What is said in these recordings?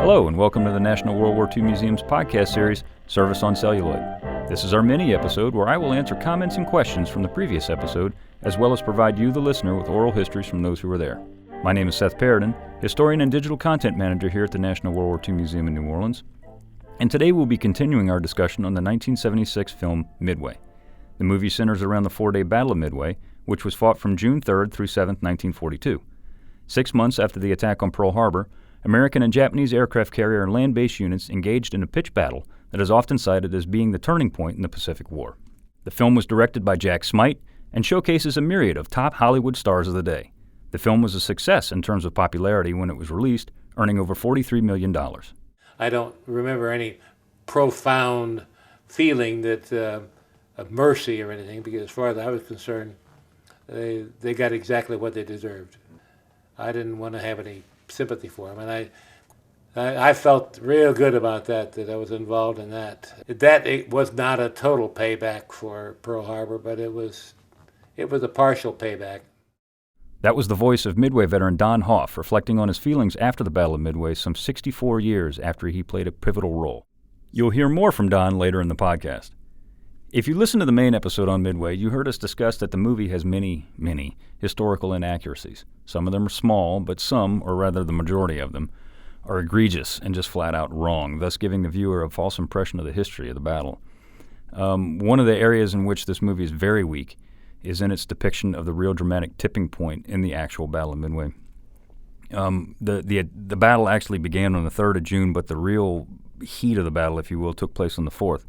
Hello, and welcome to the National World War II Museum's podcast series, Service on Celluloid. This is our mini-episode where I will answer comments and questions from the previous episode, as well as provide you, the listener, with oral histories from those who were there. My name is Seth Paradin, historian and digital content manager here at the National World War II Museum in New Orleans, and today we'll be continuing our discussion on the 1976 film Midway. The movie centers around the four-day Battle of Midway, which was fought from June 3rd through 7th, 1942. 6 months after the attack on Pearl Harbor, American and Japanese aircraft carrier and land-based units engaged in a pitched battle that is often cited as being the turning point in the Pacific War. The film was directed by Jack Smite and showcases a myriad of top Hollywood stars of the day. The film was a success in terms of popularity when it was released, earning over $43 million. I don't remember any profound feeling that of mercy or anything, because as far as I was concerned, they got exactly what they deserved. I didn't want to have any sympathy for them, and I felt real good about that I was involved in that. It was not a total payback for Pearl Harbor, but it was a partial payback. That was the voice of Midway veteran Don Hoff reflecting on his feelings after the Battle of Midway some 64 years after he played a pivotal role. You'll hear more from Don later in the podcast. If you listen to the main episode on Midway, you heard us discuss that the movie has many historical inaccuracies. Some of them are small, but some, or rather the majority of them, are egregious and just flat out wrong, thus giving the viewer a false impression of the history of the battle. One of the areas in which this movie is very weak is in its depiction of the real dramatic tipping point in the actual Battle of Midway. The battle actually began on the 3rd of June, but the real heat of the battle, if you will, took place on the 4th.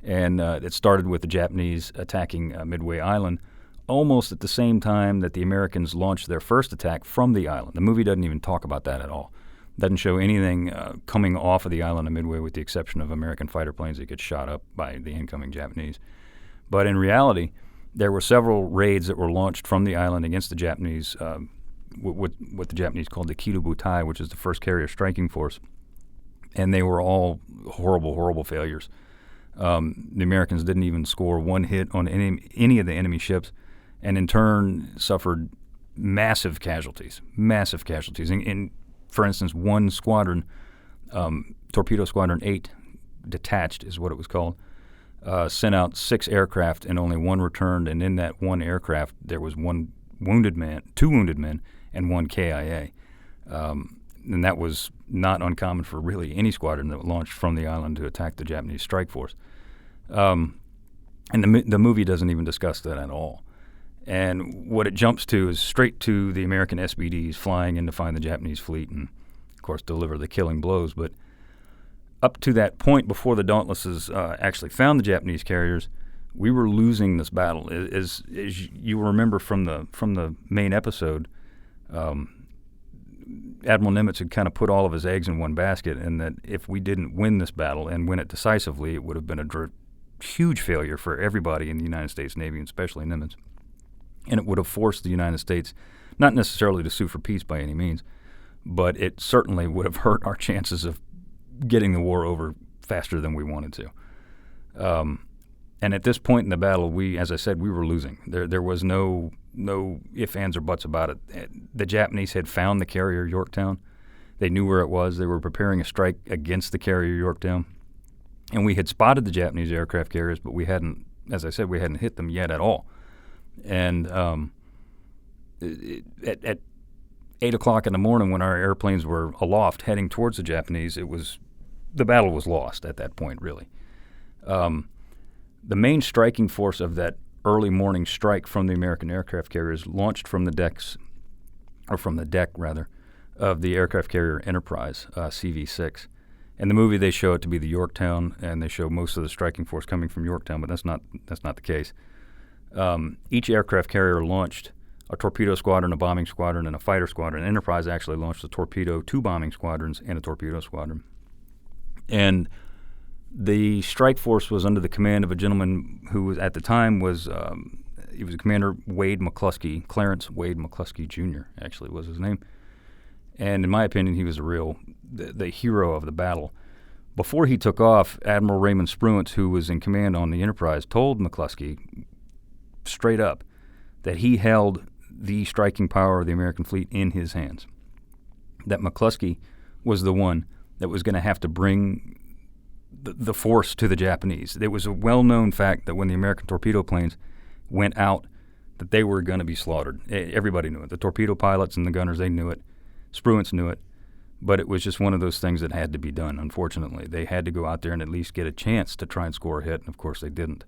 And it started with the Japanese attacking Midway Island almost at the same time that the Americans launched their first attack from the island. The movie doesn't even talk about that at all. Doesn't show anything coming off of the island of Midway with the exception of American fighter planes that get shot up by the incoming Japanese. But in reality, there were several raids that were launched from the island against the Japanese, what the Japanese called the Kido-Butai, which is the first carrier striking force. And they were all horrible failures. The Americans didn't even score one hit on any of the enemy ships, and in turn suffered massive casualties. In for instance, one squadron, Torpedo Squadron 8, detached is what it was called, sent out 6 aircraft and only one returned, and in that one aircraft there was two wounded men, and one KIA. And that was not uncommon for really any squadron that launched from the island to attack the Japanese strike force. And the movie doesn't even discuss that at all. And what it jumps to is straight to the American SBDs flying in to find the Japanese fleet and, of course, deliver the killing blows. But up to that point, before the Dauntlesses actually found the Japanese carriers, we were losing this battle. As you remember from the main episode, Admiral Nimitz had kind of put all of his eggs in one basket, and that if we didn't win this battle and win it decisively, it would have been a huge failure for everybody in the United States Navy, and especially Nimitz. And it would have forced the United States not necessarily to sue for peace by any means, but it certainly would have hurt our chances of getting the war over faster than we wanted to. And at this point in the battle, as I said, we were losing. There was no ifs, ands, or buts about it. The Japanese had found the carrier Yorktown. They knew where it was. They were preparing a strike against the carrier Yorktown. And we had spotted the Japanese aircraft carriers, but we hadn't hit them yet at all. And at 8 o'clock in the morning, when our airplanes were aloft heading towards the Japanese, the battle was lost at that point, really. The main striking force of that early morning strike from the American aircraft carriers launched from the deck, of the aircraft carrier Enterprise, CV-6. In the movie, they show it to be the Yorktown, and they show most of the striking force coming from Yorktown, but that's not the case. Each aircraft carrier launched a torpedo squadron, a bombing squadron, and a fighter squadron. Enterprise actually launched a torpedo, 2 bombing squadrons, and a torpedo squadron. And the strike force was under the command of a gentleman who was, at the time he was Commander Wade McCluskey. Clarence Wade McCluskey Jr. actually was his name. And in my opinion, he was the hero of the battle. Before he took off, Admiral Raymond Spruance, who was in command on the Enterprise, told McCluskey straight up that he held the striking power of the American fleet in his hands, that McCluskey was the one that was going to have to bring the force to the Japanese. It was a well-known fact that when the American torpedo planes went out, that they were going to be slaughtered. Everybody knew it. The torpedo pilots and the gunners, they knew it. Spruance knew it. But it was just one of those things that had to be done, unfortunately. They had to go out there and at least get a chance to try and score a hit, and of course they didn't.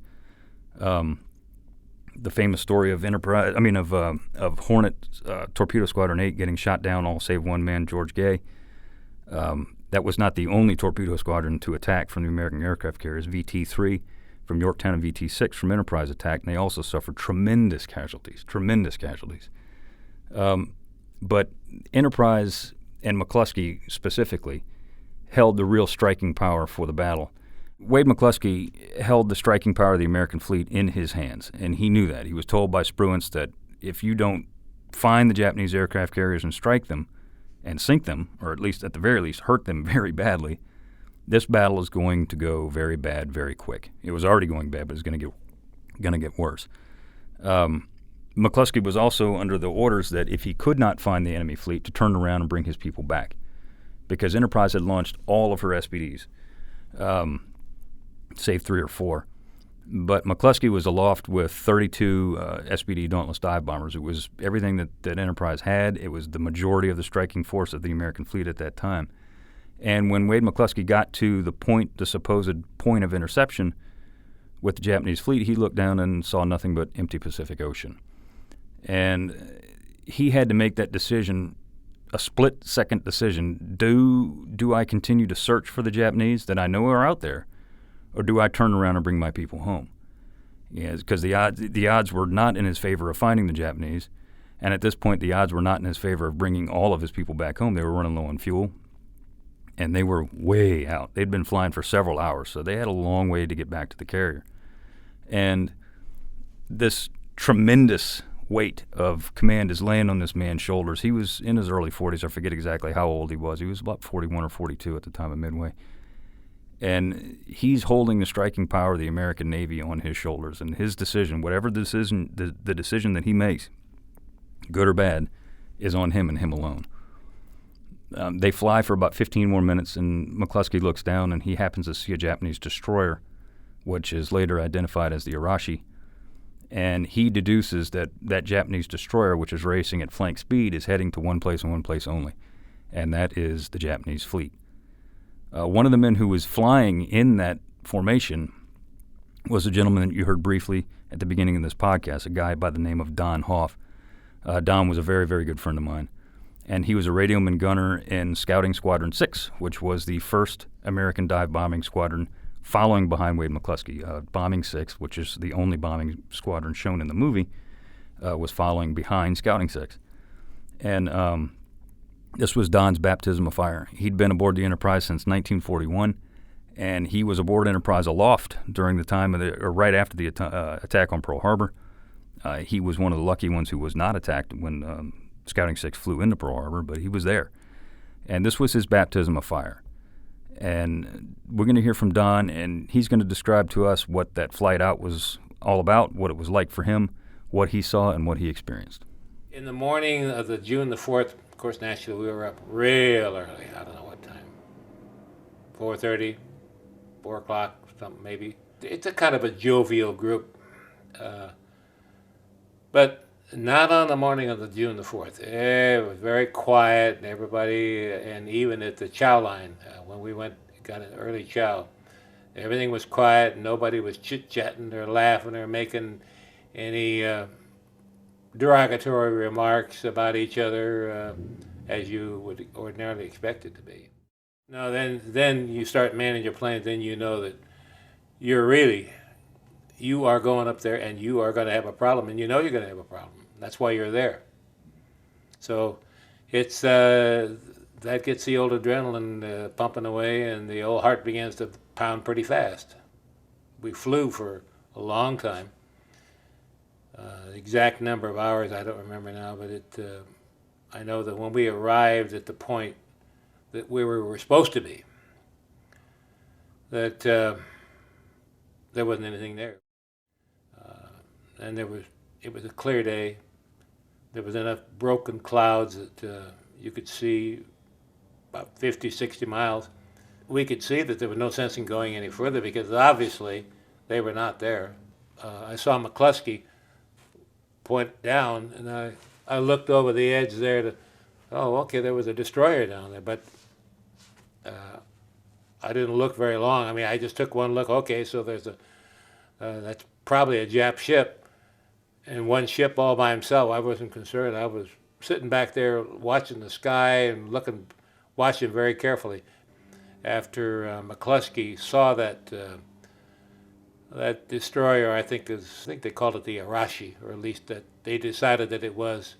The famous story of of Hornet Torpedo Squadron 8 getting shot down, all save one man, George Gay. That was not the only torpedo squadron to attack from the American aircraft carriers. VT-3 from Yorktown and VT-6 from Enterprise attacked, and they also suffered tremendous casualties. But Enterprise and McCluskey specifically held the real striking power for the battle. Wade McCluskey held the striking power of the American fleet in his hands, and he knew that. He was told by Spruance that if you don't find the Japanese aircraft carriers and strike them and sink them, or at least at the very least hurt them very badly, this battle is going to go very bad very quick. It was already going bad, but it's going to get worse. McCluskey was also under the orders that if he could not find the enemy fleet, to turn around and bring his people back, because Enterprise had launched all of her SPDs, save 3 or 4. But McCluskey was aloft with 32 SPD Dauntless dive bombers. It was everything that Enterprise had. It was the majority of the striking force of the American fleet at that time. And when Wade McCluskey got to the supposed point of interception with the Japanese fleet, he looked down and saw nothing but empty Pacific Ocean. And he had to make that decision, a split-second decision. Do I continue to search for the Japanese that I know are out there, or do I turn around and bring my people home? Because the odds were not in his favor of finding the Japanese, and at this point the odds were not in his favor of bringing all of his people back home. They were running low on fuel, and they were way out. They'd been flying for several hours, so they had a long way to get back to the carrier. And this tremendous weight of command is laying on this man's shoulders. He was in his early 40s. I forget exactly how old he was. He was about 41 or 42 at the time of Midway. And he's holding the striking power of the American Navy on his shoulders. And his decision, whatever decision, the decision that he makes, good or bad, is on him and him alone. They fly for about 15 more minutes, and McCluskey looks down, and he happens to see a Japanese destroyer, which is later identified as the Arashi. And he deduces that Japanese destroyer, which is racing at flank speed, is heading to one place and one place only, and that is the Japanese fleet. One of the men who was flying in that formation was a gentleman that you heard briefly at the beginning of this podcast, a guy by the name of Don Hoff. Don was a very, very good friend of mine, and he was a radioman gunner in Scouting Squadron 6, which was the first American dive bombing squadron following behind Wade McCluskey. Bombing 6, which is the only bombing squadron shown in the movie, was following behind Scouting 6. And this was Don's baptism of fire. He'd been aboard the Enterprise since 1941, and he was aboard Enterprise aloft during the time or right after the attack on Pearl Harbor. He was one of the lucky ones who was not attacked when Scouting 6 flew into Pearl Harbor, but he was there. And this was his baptism of fire. And we're going to hear from Don, and he's going to describe to us what that flight out was all about, what it was like for him, what he saw, and what he experienced. In the morning of the June the 4th, of course, naturally, we were up real early. I don't know what time. 4:30, 4 o'clock, something maybe. It's a kind of a jovial group. But not on the morning of the June the 4th. It was very quiet, and everybody, and even at the chow line, when we got an early chow, everything was quiet. Nobody was chit-chatting or laughing or making any derogatory remarks about each other as you would ordinarily expect it to be. No, then you start manning your plane, then you know that you are going up there and you are going to have a problem, and you know you're going to have a problem. That's why you're there. So it's that gets the old adrenaline pumping away, and the old heart begins to pound pretty fast. We flew for a long time. The exact number of hours I don't remember now, but I know that when we arrived at the point that we were supposed to be, that there wasn't anything there. And it was a clear day. There was enough broken clouds that you could see about 50, 60 miles. we could see that there was no sense in going any further because obviously they were not there. I saw McCluskey point down, and I looked over the edge there to, oh, okay, there was a destroyer down there, but I didn't look very long. I mean, I just took one look. Okay, so there's that's probably a Jap ship, and one ship all by himself. I wasn't concerned. I was sitting back there watching the sky and watching very carefully. After McCluskey saw that destroyer, I think they called it the Arashi, or at least that they decided that it was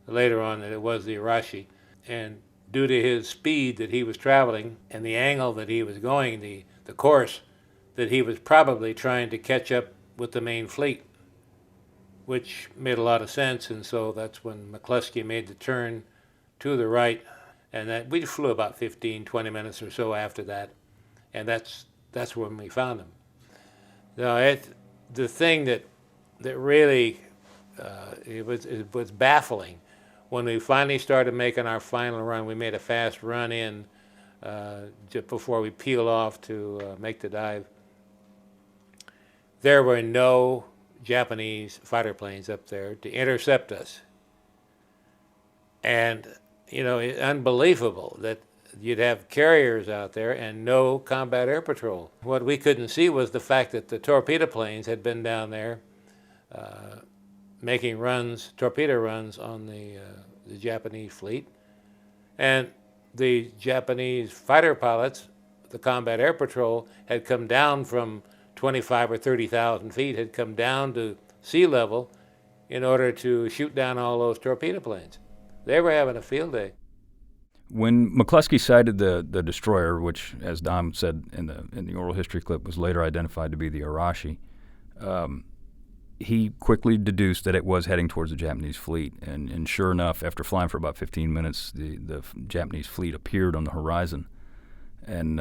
later on that it was the Arashi, and due to his speed that he was traveling and the angle that he was going, the course, that he was probably trying to catch up with the main fleet, which made a lot of sense. And so that's when McCluskey made the turn to the right, and that we flew about 15, 20 minutes or so after that, and that's when we found him. Now, the thing that really it was baffling. When we finally started making our final run, we made a fast run in just before we peeled off to make the dive. There were no Japanese fighter planes up there to intercept us. And, it's unbelievable that you'd have carriers out there and no combat air patrol. What we couldn't see was the fact that the torpedo planes had been down there making torpedo runs on the Japanese fleet. And the Japanese fighter pilots, the combat air patrol, had come down from 25 or 30,000 feet, had come down to sea level in order to shoot down all those torpedo planes. They were having a field day. When McCluskey sighted the destroyer, which, as Dom said in the oral history clip, was later identified to be the Arashi, he quickly deduced that it was heading towards the Japanese fleet. And sure enough, after flying for about 15 minutes, the Japanese fleet appeared on the horizon. And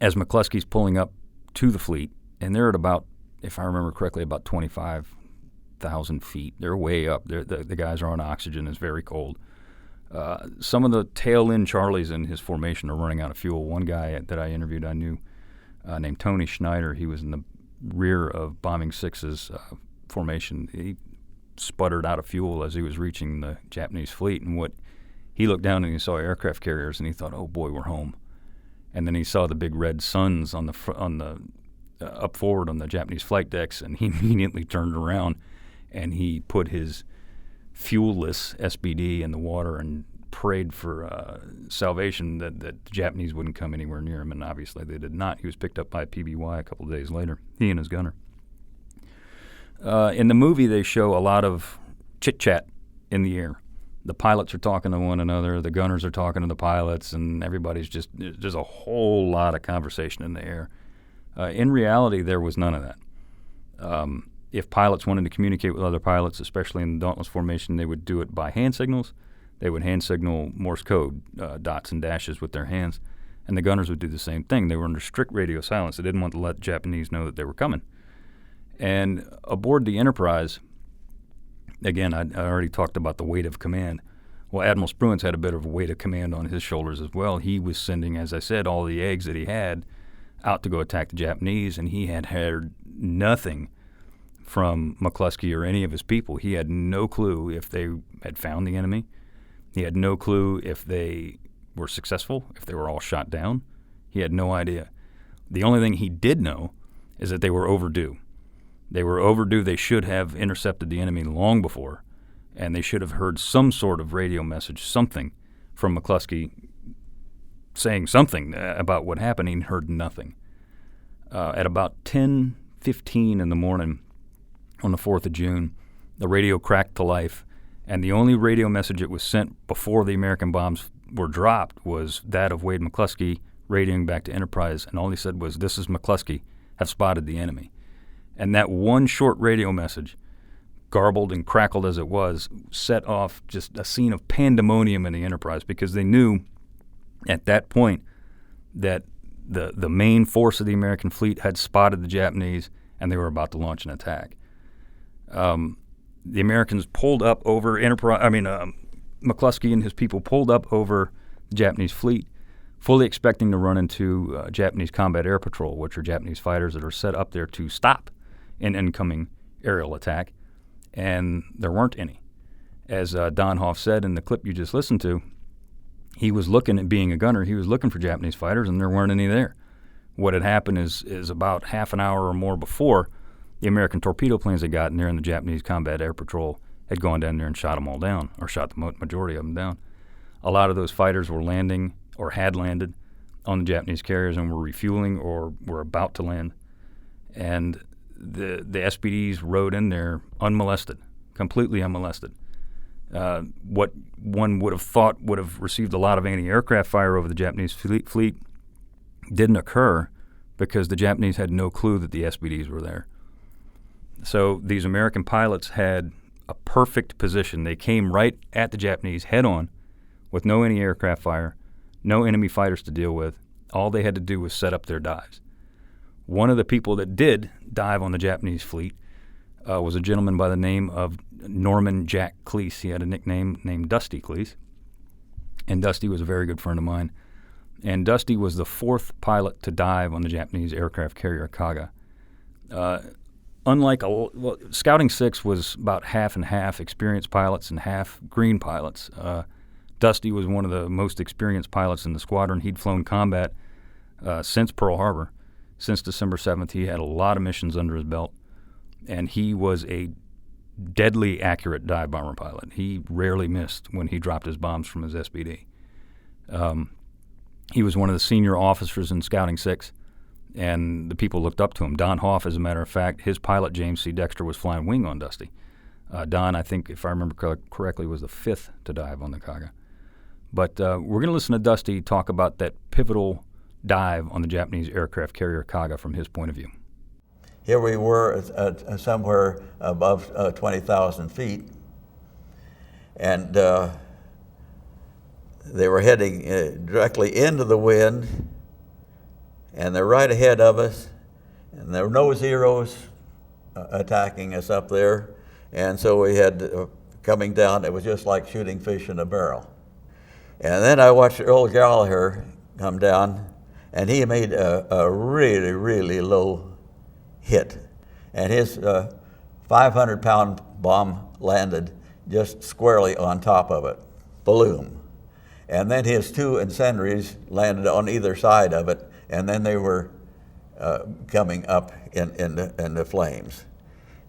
as McCluskey's pulling up to the fleet, and they're at about, if I remember correctly, about 25,000 feet. They're way up. The guys are on oxygen. It's very cold. Some of the tail-end Charlies in his formation are running out of fuel. One guy that I interviewed I knew named Tony Schneider, he was in the rear of Bombing 6's formation. He sputtered out of fuel as he was reaching the Japanese fleet, and he looked down and he saw aircraft carriers, and he thought, oh boy, we're home. And then he saw the big red suns on the up forward on the Japanese flight decks, and he immediately turned around and he put his fuelless SBD in the water and prayed for salvation that the Japanese wouldn't come anywhere near him, and obviously they did not. He was picked up by PBY a couple of days later, he and his gunner. In the movie, they show a lot of chit-chat in the air. The pilots are talking to one another, the gunners are talking to the pilots, and there's a whole lot of conversation in the air. In reality, there was none of that. If pilots wanted to communicate with other pilots, especially in the Dauntless formation, they would do it by hand signals. They would hand signal Morse code, dots and dashes with their hands, and the gunners would do the same thing. They were under strict radio silence. They didn't want to let the Japanese know that they were coming. And aboard the Enterprise, again, I already talked about the weight of command. Well, Admiral Spruance had a bit of a weight of command on his shoulders as well. He was sending, as I said, all the eggs that he had out to go attack the Japanese, and he had heard nothing from McCluskey or any of his people. He had no clue if they had found the enemy. He had no clue if they were successful, if they were all shot down. He had no idea. The only thing he did know is that they were overdue. They were overdue. They should have intercepted the enemy long before, and they should have heard some sort of radio message, something from McCluskey saying something about what happened. He heard nothing. At about 10:15 in the morning on the 4th of June, the radio cracked to life, and the only radio message that was sent before the American bombs were dropped was that of Wade McCluskey radioing back to Enterprise, and all he said was, "This is McCluskey, have spotted the enemy." And that one short radio message, garbled and crackled as it was, set off just a scene of pandemonium in the Enterprise, because they knew at that point that the main force of the American fleet had spotted the Japanese, and they were about to launch an attack. The Americans pulled up over McCluskey and his people pulled up over the Japanese fleet, fully expecting to run into Japanese Combat Air Patrol, which are Japanese fighters that are set up there to stop an incoming aerial attack, and there weren't any. As Don Hoff said in the clip you just listened to, he was looking at being a gunner. He was looking for Japanese fighters, and there weren't any there. What had happened is about half an hour or more before, the American torpedo planes had gotten there, and the Japanese Combat Air Patrol had gone down there and shot them all down, or shot the majority of them down. A lot of those fighters were landing or had landed on the Japanese carriers and were refueling or were about to land. And the SPDs rode in there unmolested, completely unmolested. What one would have thought would have received a lot of anti-aircraft fire over the Japanese fleet didn't occur because the Japanese had no clue that the SPDs were there. So these American pilots had a perfect position. They came right at the Japanese head-on with no anti-aircraft fire, no enemy fighters to deal with. All they had to do was set up their dives. One of the people that did dive on the Japanese fleet was a gentleman by the name of Norman Jack Kleiss. He had a nickname named Dusty Kleiss, and Dusty was a very good friend of mine. And Dusty was the fourth pilot to dive on the Japanese aircraft carrier Kaga. Scouting 6 was about half and half experienced pilots and half green pilots. Dusty was one of the most experienced pilots in the squadron. He'd flown combat since Pearl Harbor. Since December 7th, he had a lot of missions under his belt, and he was a deadly accurate dive bomber pilot. He rarely missed when he dropped his bombs from his SBD. He was one of the senior officers in Scouting 6, and the people looked up to him. Don Hoff, as a matter of fact, his pilot, James C. Dexter, was flying wing on Dusty. Don, I think, if I remember correctly, was the fifth to dive on the Kaga. But we're going to listen to Dusty talk about that pivotal dive on the Japanese aircraft carrier Kaga from his point of view. Here we were somewhere above 20,000 feet, and they were heading directly into the wind, and they're right ahead of us, and there were no Zeros attacking us up there, and so we had coming down, it was just like shooting fish in a barrel. And then I watched Earl Gallagher come down, and he made a really, really low hit. And his 500-pound bomb landed just squarely on top of it, balloon. And then his two incendiaries landed on either side of it, and then they were coming up in the flames.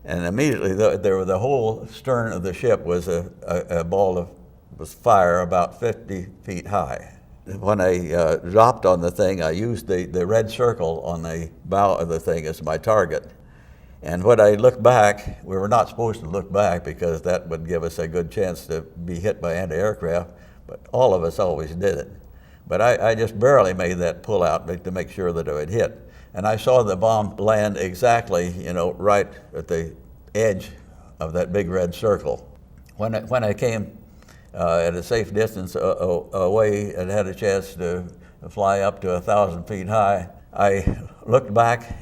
And immediately, the whole stern of the ship was a ball of fire about 50 feet high. When I dropped on the thing, I used the red circle on the bow of the thing as my target. And when I looked back, we were not supposed to look back because that would give us a good chance to be hit by anti-aircraft, but all of us always did it. But I just barely made that pull out to make sure that it would hit. And I saw the bomb land exactly, right at the edge of that big red circle. When I came at a safe distance away and had a chance to fly up to 1,000 feet high, I looked back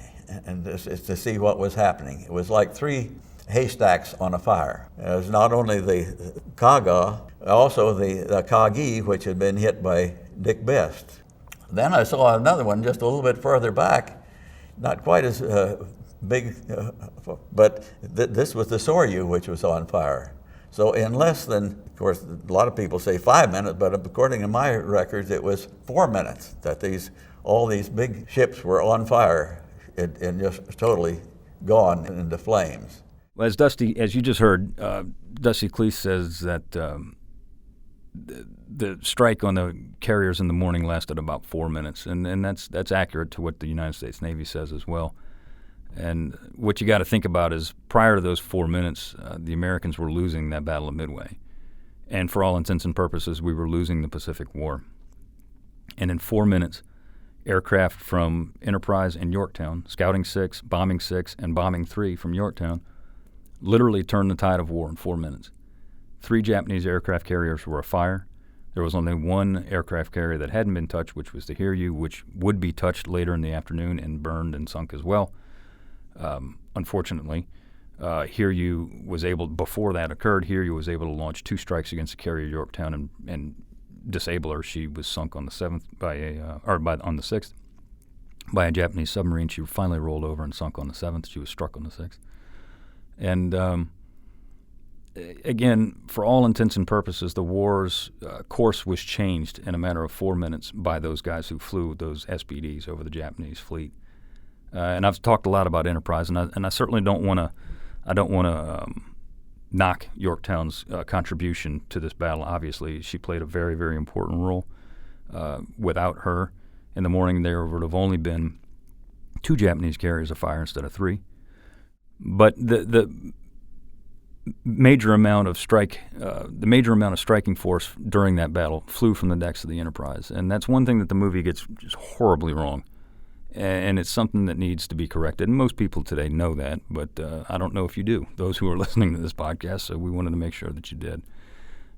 and to see what was happening. It was like three haystacks on a fire. It was not only the Kaga, also the Kagi, which had been hit by Dick Best. Then I saw another one just a little bit further back, not quite as big, but this was the Soryu, which was on fire. So in less than, of course, a lot of people say 5 minutes, but according to my records, it was 4 minutes that all these big ships were on fire and just totally gone into flames. Well, as you just heard, Dusty Kleiss says that the strike on the carriers in the morning lasted about 4 minutes, and that's accurate to what the United States Navy says as well. And what you got to think about is prior to those 4 minutes, the Americans were losing that Battle of Midway. And for all intents and purposes, we were losing the Pacific War. And in 4 minutes, aircraft from Enterprise and Yorktown, Scouting 6, Bombing 6, and Bombing 3 from Yorktown, literally turned the tide of war in 4 minutes. 3 Japanese aircraft carriers were afire. There was only one aircraft carrier that hadn't been touched, which was the Hiryu, which would be touched later in the afternoon and burned and sunk as well. Unfortunately, Hiryu was able, before that occurred, Hiryu was able to launch 2 strikes against the carrier Yorktown and disable her. She was sunk on the 7th on the 6th by a Japanese submarine. She finally rolled over and sunk on the 7th. She was struck on the 6th. And again, for all intents and purposes, the war's course was changed in a matter of 4 minutes by those guys who flew those SBDs over the Japanese fleet. And I've talked a lot about Enterprise, and I certainly don't want to knock Yorktown's contribution to this battle. Obviously, she played a very, very important role. Without her, in the morning there would have only been 2 Japanese carriers afire instead of 3. But the major amount of striking force during that battle flew from the decks of the Enterprise, and that's one thing that the movie gets just horribly wrong. And it's something that needs to be corrected. And most people today know that, but I don't know if you do, those who are listening to this podcast, so we wanted to make sure that you did.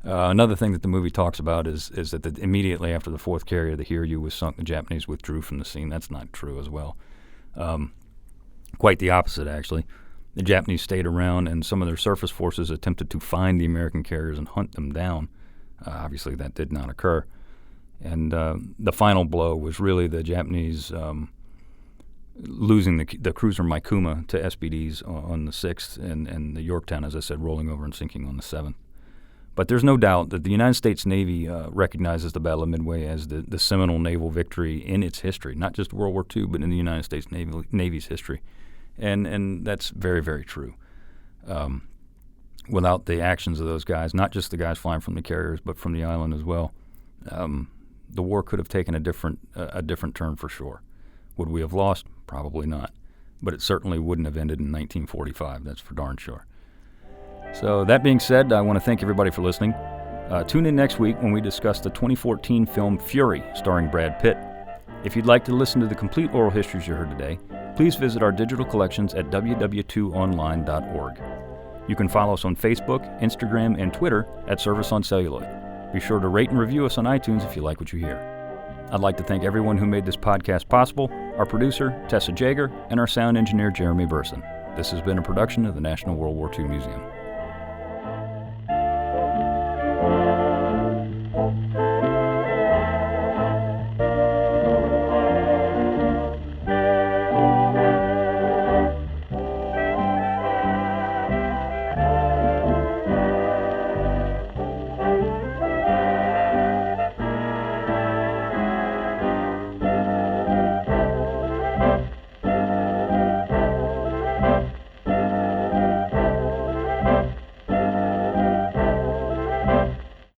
Another thing that the movie talks about is that immediately after the 4th carrier, the Hiryu, was sunk, the Japanese withdrew from the scene. That's not true as well. Quite the opposite, actually. The Japanese stayed around, and some of their surface forces attempted to find the American carriers and hunt them down. Obviously, that did not occur. And the final blow was really the Japanese losing the cruiser Maikuma to SBDs on the 6th, and the Yorktown, as I said, rolling over and sinking on the 7th. But there's no doubt that the United States Navy recognizes the Battle of Midway as the seminal naval victory in its history, not just World War II, but in the United States Navy's history. And that's very, very true. Without the actions of those guys, not just the guys flying from the carriers, but from the island as well, the war could have taken a different turn for sure. Would we have lost? Probably not. But it certainly wouldn't have ended in 1945, that's for darn sure. So that being said, I want to thank everybody for listening. Tune in next week when we discuss the 2014 film Fury, starring Brad Pitt. If you'd like to listen to the complete oral histories you heard today, please visit our digital collections at ww2online.org. You can follow us on Facebook, Instagram, and Twitter at Service on Celluloid. Be sure to rate and review us on iTunes if you like what you hear. I'd like to thank everyone who made this podcast possible, our producer, Tessa Jager, and our sound engineer, Jeremy Burson. This has been a production of the National World War II Museum.